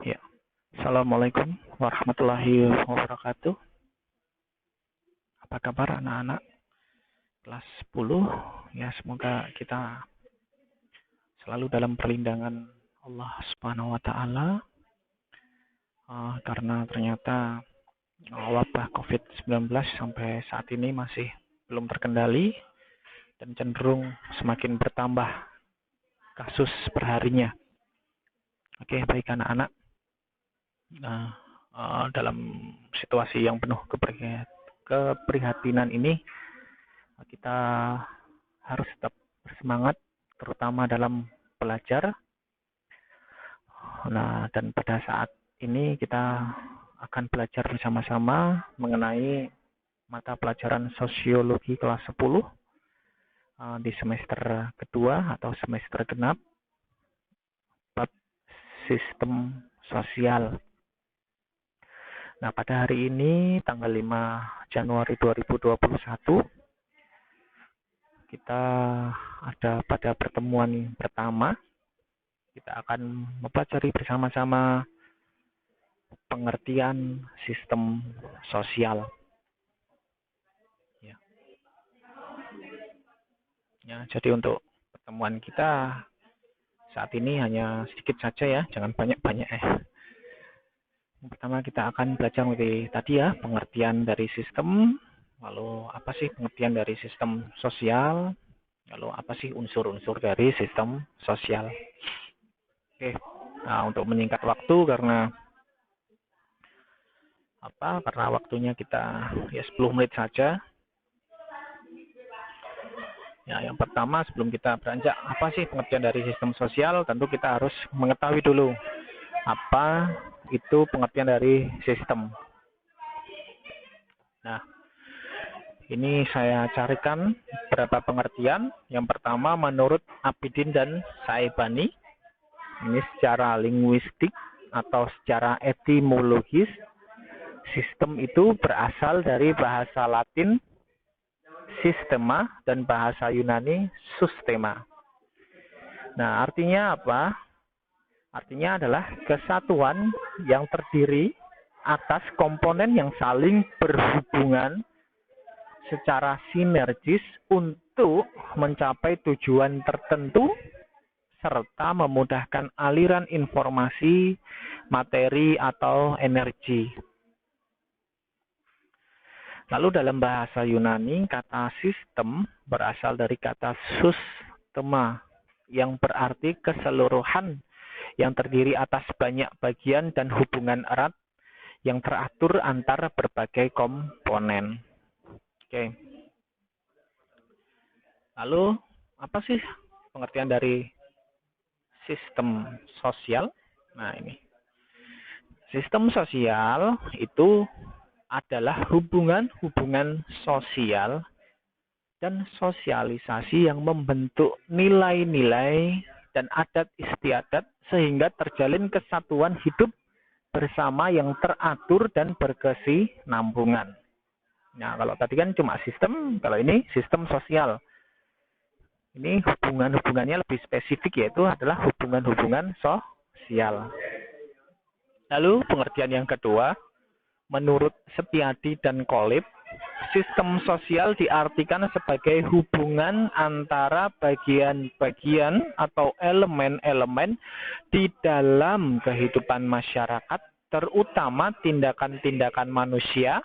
Ya, Assalamualaikum warahmatullahi wabarakatuh. Apa kabar anak-anak kelas 10? Ya, semoga kita selalu dalam perlindungan Allah Subhanahu wa taala karena ternyata wabah COVID-19 sampai saat ini masih belum terkendali dan cenderung semakin bertambah kasus perharinya. Oke, baik anak-anak. Dalam situasi yang penuh keprihatinan ini, kita harus tetap bersemangat, terutama dalam belajar. Nah, dan pada saat ini kita akan belajar bersama-sama mengenai mata pelajaran sosiologi kelas 10 di semester kedua atau semester genap, bab sistem sosial. Nah, pada hari ini, tanggal 5 Januari 2021, kita ada pada pertemuan pertama. Kita akan mempelajari bersama-sama pengertian sistem sosial. Ya, jadi untuk pertemuan kita saat ini hanya sedikit saja ya, jangan banyak-banyak Yang pertama kita akan belajar tadi ya, pengertian dari sistem, lalu apa sih pengertian dari sistem sosial, lalu apa sih unsur-unsur dari sistem sosial. Oke, nah untuk menyingkat waktu karena waktunya kita ya 10 menit saja. Ya, yang pertama sebelum kita beranjak apa sih pengertian dari sistem sosial, tentu kita harus mengetahui dulu apa itu pengertian dari sistem. Nah, ini saya carikan beberapa pengertian. Yang pertama menurut Abidin dan Saibani, ini secara linguistik atau secara etimologis, sistem itu berasal dari bahasa Latin sistema dan bahasa Yunani sustema. Nah, artinya apa? Artinya adalah kesatuan yang terdiri atas komponen yang saling berhubungan secara sinergis untuk mencapai tujuan tertentu serta memudahkan aliran informasi, materi, atau energi. Lalu dalam bahasa Yunani, kata sistem berasal dari kata sustema, yang berarti keseluruhan yang terdiri atas banyak bagian dan hubungan erat yang teratur antar berbagai komponen. Oke. Lalu, apa sih pengertian dari sistem sosial? Nah, ini. Sistem sosial itu adalah hubungan-hubungan sosial dan sosialisasi yang membentuk nilai-nilai dan adat istiadat sehingga terjalin kesatuan hidup bersama yang teratur dan berkesinambungan. Nah, kalau tadi kan cuma sistem, kalau ini sistem sosial. Ini hubungan-hubungannya lebih spesifik, yaitu adalah hubungan-hubungan sosial. Lalu pengertian yang kedua, menurut Setiadi dan Kolib, sistem sosial diartikan sebagai hubungan antara bagian-bagian atau elemen-elemen di dalam kehidupan masyarakat, terutama tindakan-tindakan manusia,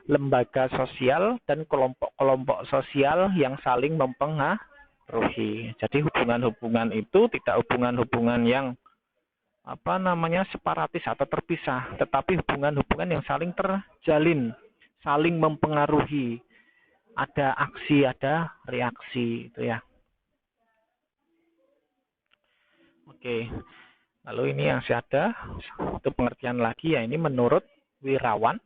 lembaga sosial, dan kelompok-kelompok sosial yang saling mempengaruhi. Jadi hubungan-hubungan itu tidak hubungan-hubungan yang separatis atau terpisah, tetapi hubungan-hubungan yang saling terjalin, saling mempengaruhi. Ada aksi, ada reaksi, itu ya. Oke. Lalu ini yang saya ada, itu pengertian lagi ya, ini menurut Wirawan.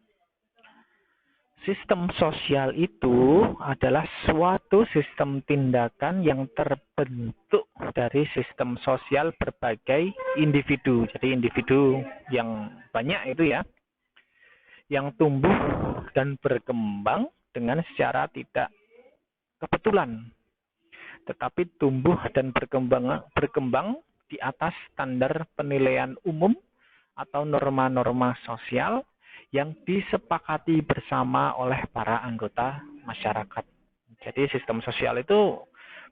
Sistem sosial itu adalah suatu sistem tindakan yang terbentuk dari sistem sosial berbagai individu. Jadi individu yang banyak itu ya, yang tumbuh dan berkembang dengan secara tidak kebetulan, tetapi tumbuh dan berkembang di atas standar penilaian umum atau norma-norma sosial yang disepakati bersama oleh para anggota masyarakat. Jadi sistem sosial itu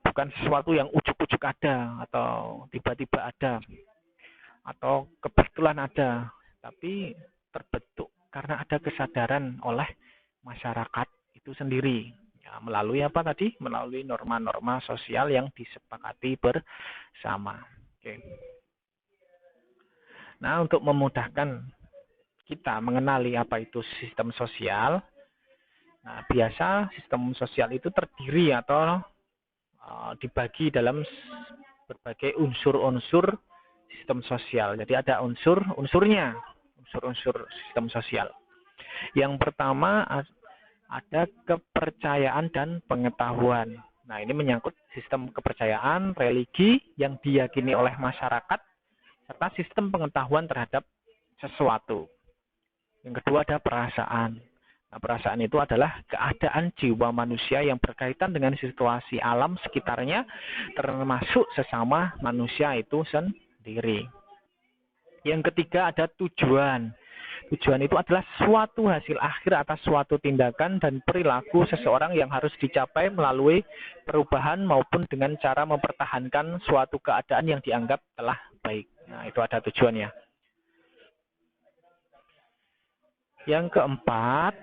bukan sesuatu yang ujuk-ujuk ada atau tiba-tiba ada atau kebetulan ada, tapi terbentuk karena ada kesadaran oleh masyarakat itu sendiri. Ya, melalui apa tadi? Melalui norma-norma sosial yang disepakati bersama. Oke. Nah, untuk memudahkan kita mengenali apa itu sistem sosial, nah, biasa sistem sosial itu terdiri atau dibagi dalam berbagai unsur-unsur sistem sosial. Jadi ada unsur-unsurnya, unsur-unsur sistem sosial. Yang pertama ada kepercayaan dan pengetahuan. Nah, ini menyangkut sistem kepercayaan, religi yang diyakini oleh masyarakat, serta sistem pengetahuan terhadap sesuatu. Yang kedua ada perasaan. Nah, perasaan itu adalah keadaan jiwa manusia yang berkaitan dengan situasi alam sekitarnya, termasuk sesama manusia itu sendiri. Yang ketiga ada tujuan. Tujuan itu adalah suatu hasil akhir atas suatu tindakan dan perilaku seseorang yang harus dicapai melalui perubahan maupun dengan cara mempertahankan suatu keadaan yang dianggap telah baik. Nah, itu ada tujuannya. Yang keempat,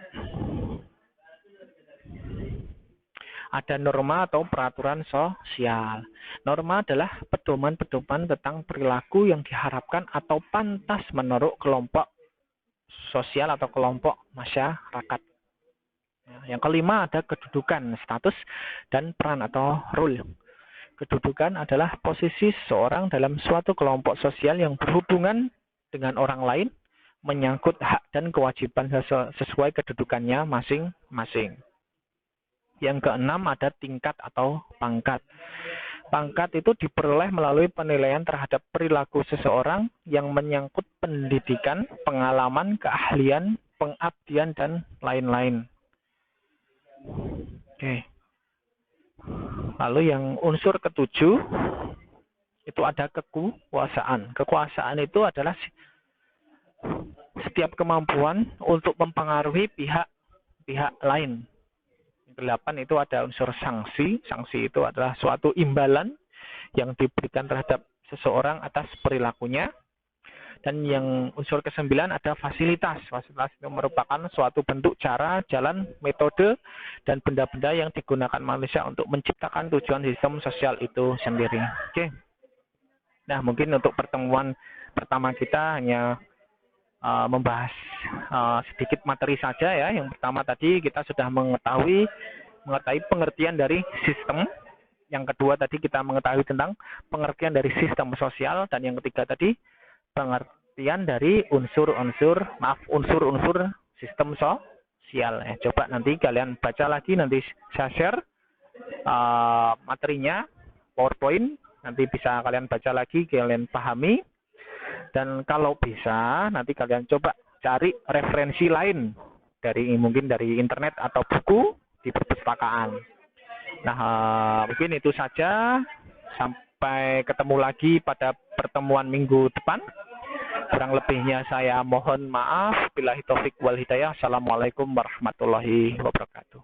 ada norma atau peraturan sosial. Norma adalah pedoman-pedoman tentang perilaku yang diharapkan atau pantas menurut kelompok sosial atau kelompok masyarakat. Yang kelima ada kedudukan, status, dan peran atau role. Kedudukan adalah posisi seseorang dalam suatu kelompok sosial yang berhubungan dengan orang lain, menyangkut hak dan kewajiban sesuai kedudukannya masing-masing. Yang keenam ada tingkat atau pangkat. Pangkat itu diperoleh melalui penilaian terhadap perilaku seseorang yang menyangkut pendidikan, pengalaman, keahlian, pengabdian, dan lain-lain. Oke. Lalu yang unsur ketujuh itu ada kekuasaan. Kekuasaan itu adalah setiap kemampuan untuk mempengaruhi pihak lain. Delapan itu ada unsur sanksi. Sanksi itu adalah suatu imbalan yang diberikan terhadap seseorang atas perilakunya. Dan yang unsur kesembilan ada fasilitas. Fasilitas itu merupakan suatu bentuk cara, jalan, metode, dan benda-benda yang digunakan manusia untuk menciptakan tujuan sistem sosial itu sendiri. Oke. Nah, mungkin untuk pertemuan pertama kita hanya membahas sedikit materi saja ya. Yang pertama tadi kita sudah mengetahui pengertian dari sistem. Yang kedua tadi kita mengetahui tentang pengertian dari sistem sosial, dan yang ketiga tadi pengertian dari unsur-unsur sistem sosial. Coba nanti kalian baca lagi, nanti saya share materinya PowerPoint, nanti bisa kalian baca lagi, kalian pahami. Dan kalau bisa, nanti kalian coba cari referensi lain mungkin dari internet atau buku di perpustakaan. Nah, mungkin itu saja. Sampai ketemu lagi pada pertemuan minggu depan. Kurang lebihnya saya mohon maaf. Billahi taufik wal hidayah. Assalamualaikum warahmatullahi wabarakatuh.